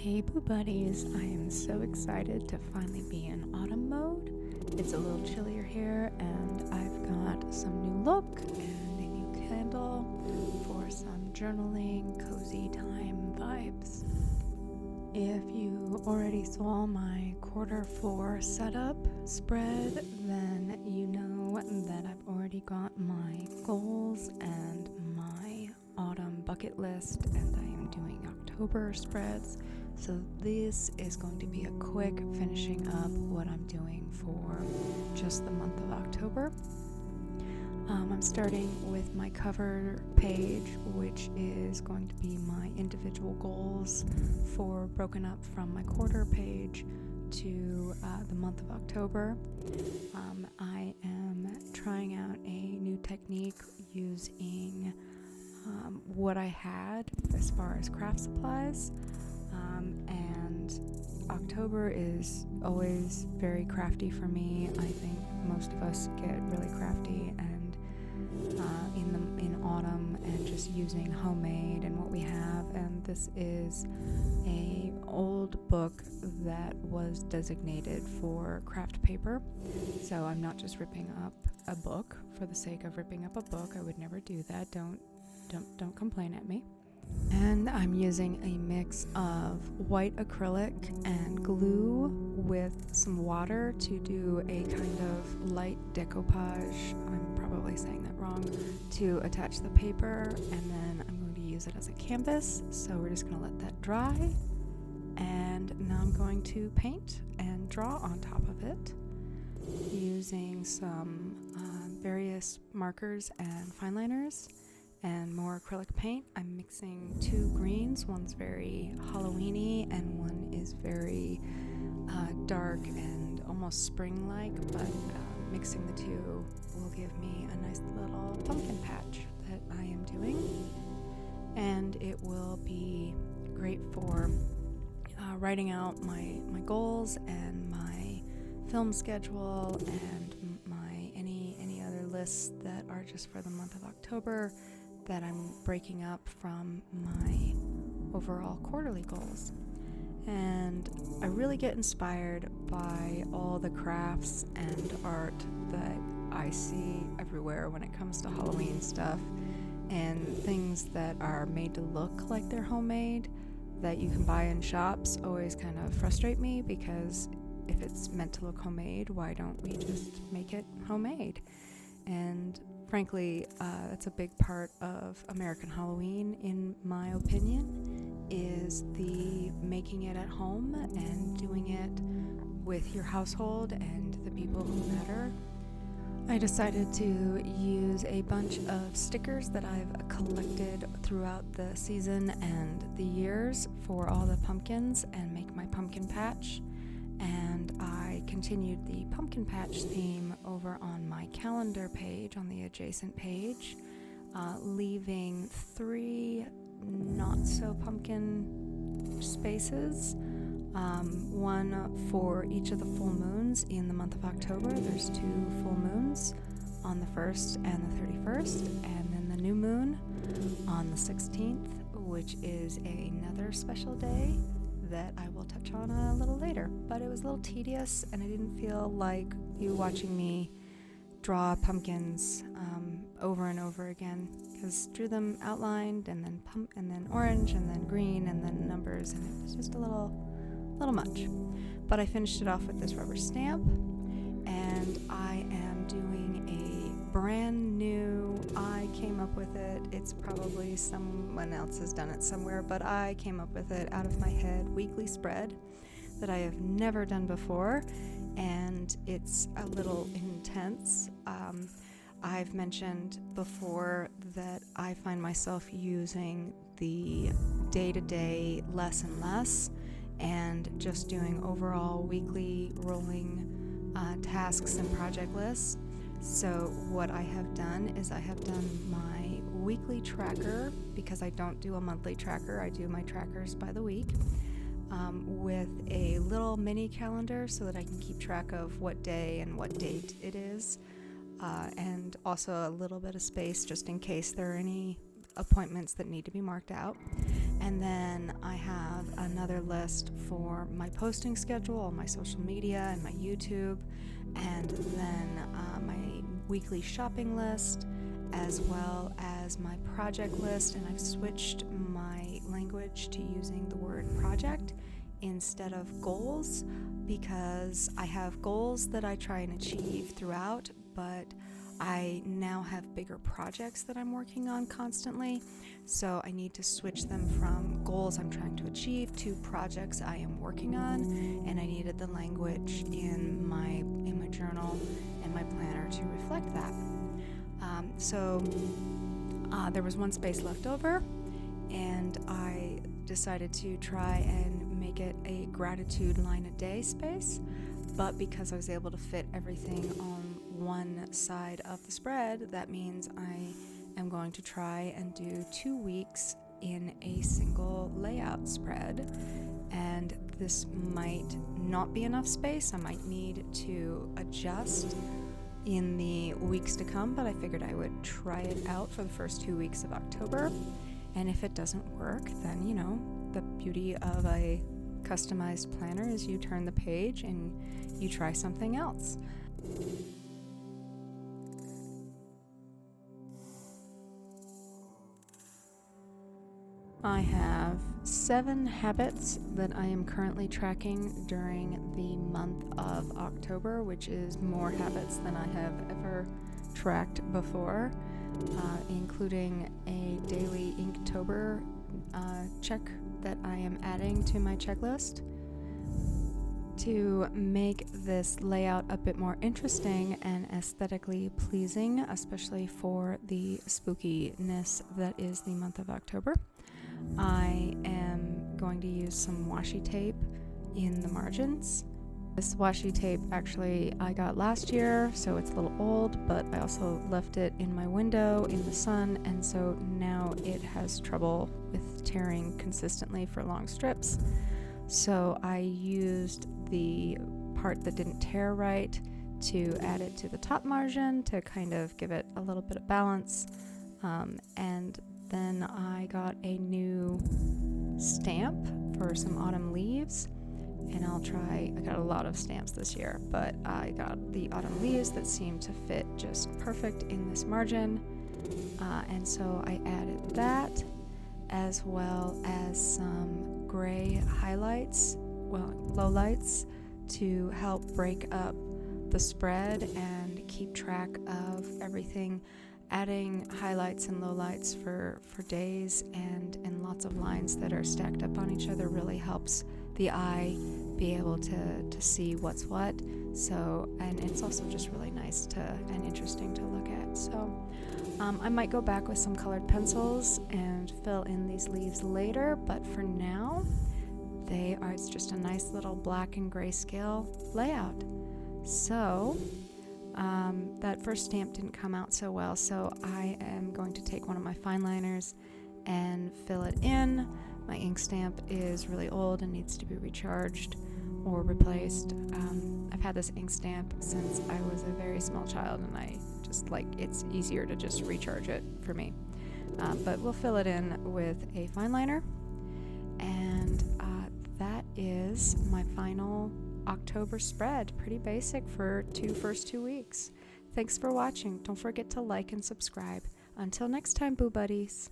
Hey Boo Buddies, I am so excited to finally be in autumn mode. It's a little chillier here and I've got some new look and a new candle for some journaling, cozy time vibes. If you already saw my Q4 setup spread, then you know that I've already got my goals and my autumn bucket list, and I am doing October spreads. So this is going to be a quick finishing up what I'm doing for just the month of October. I'm starting with my cover page, which is going to be my individual goals for broken up from my quarter page to the month of October. I am trying out a new technique using what I had as far as craft supplies. And October is always very crafty for me. I think most of us get really crafty and in autumn and just using homemade and what we have. And this is a old book that was designated for craft paper. So I'm not just ripping up a book for the sake of ripping up a book. I would never do that. Don't complain at me. And I'm using a mix of white acrylic and glue with some water to do a kind of light decoupage. I'm probably saying that wrong. To attach the paper, and then I'm going to use it as a canvas. So we're just going to let that dry. And now I'm going to paint and draw on top of it using some various markers and fine liners and more acrylic paint. I'm mixing two greens. One's very Halloween-y and one is very dark and almost spring-like, but mixing the two will give me a nice little pumpkin patch that I am doing. And it will be great for writing out my goals and my film schedule and my any other lists that are just for the month of October that I'm breaking up from my overall quarterly goals. And I really get inspired by all the crafts and art that I see everywhere when it comes to Halloween stuff, and things that are made to look like they're homemade that you can buy in shops always kind of frustrate me, because if it's meant to look homemade, why don't we just make it homemade? And frankly, that's a big part of American Halloween, in my opinion, is the making it at home and doing it with your household and the people who matter. I decided to use a bunch of stickers that I've collected throughout the season and the years for all the pumpkins and make my pumpkin patch. And I continued the pumpkin patch theme over on my calendar page, on the adjacent page, leaving 3 not-so-pumpkin spaces, one for each of the full moons in the month of October. There's 2 full moons on the 1st and the 31st, and then the new moon on the 16th, which is another special day that I will touch on a little later. But it was a little tedious, and I didn't feel like you watching me draw pumpkins over and over again, because drew them outlined and then and then orange and then green and then numbers, and it was just a little much. But I finished it off with this rubber stamp, and I am doing a brand new, I came up with it, it's probably someone else has done it somewhere, but I came up with it out of my head, weekly spread that I have never done before, and it's a little intense. I've mentioned before that I find myself using the day-to-day less and less, and just doing overall weekly rolling tasks and project lists. So what I have done is I have done my weekly tracker, because I don't do a monthly tracker, I do my trackers by the week, with a little mini calendar so that I can keep track of what day and what date it is, and also a little bit of space just in case there are any appointments that need to be marked out. And then I have another list for my posting schedule on my social media and my YouTube, and then my weekly shopping list, as well as my project list. And I've switched my language to using the word project instead of goals, because I have goals that I try and achieve throughout, but I now have bigger projects that I'm working on constantly, so I need to switch them from goals I'm trying to achieve to projects I am working on, and I needed the language in my journal and my planner to reflect that. There was one space left over, and I decided to try and make it a gratitude line a day space, but because I was able to fit everything on one side of the spread, that means I am going to try and do 2 weeks in a single layout spread, and this might not be enough space. I might need to adjust in the weeks to come, but I figured I would try it out for the first 2 weeks of October, and if it doesn't work, then the beauty of a customized planner is you turn the page and you try something else. I have 7 habits that I am currently tracking during the month of October, which is more habits than I have ever tracked before, including a daily Inktober check that I am adding to my checklist to make this layout a bit more interesting and aesthetically pleasing, especially for the spookiness that is the month of October. I am going to use some washi tape in the margins. This washi tape actually I got last year, so it's a little old, but I also left it in my window in the sun, and so now it has trouble with tearing consistently for long strips. So I used the part that didn't tear right to add it to the top margin to kind of give it a little bit of balance, and then I got a new stamp for some autumn leaves, and I got a lot of stamps this year, but I got the autumn leaves that seem to fit just perfect in this margin, and so I added that, as well as some gray highlights, lowlights, to help break up the spread and keep track of everything. Adding highlights and lowlights for days and lots of lines that are stacked up on each other really helps the eye be able to see what's what. So, and it's also just really nice and interesting to look at. So I might go back with some colored pencils and fill in these leaves later, but for now it's just a nice little black and grayscale layout. So that first stamp didn't come out so well, so I am going to take one of my fine liners and fill it in. My ink stamp is really old and needs to be recharged or replaced. I've had this ink stamp since I was a very small child, and I just it's easier to just recharge it for me. But we'll fill it in with a fine liner, and that is my final October spread. Pretty basic for first 2 weeks. Thanks for watching. Don't forget to like and subscribe. Until next time, Boo Buddies.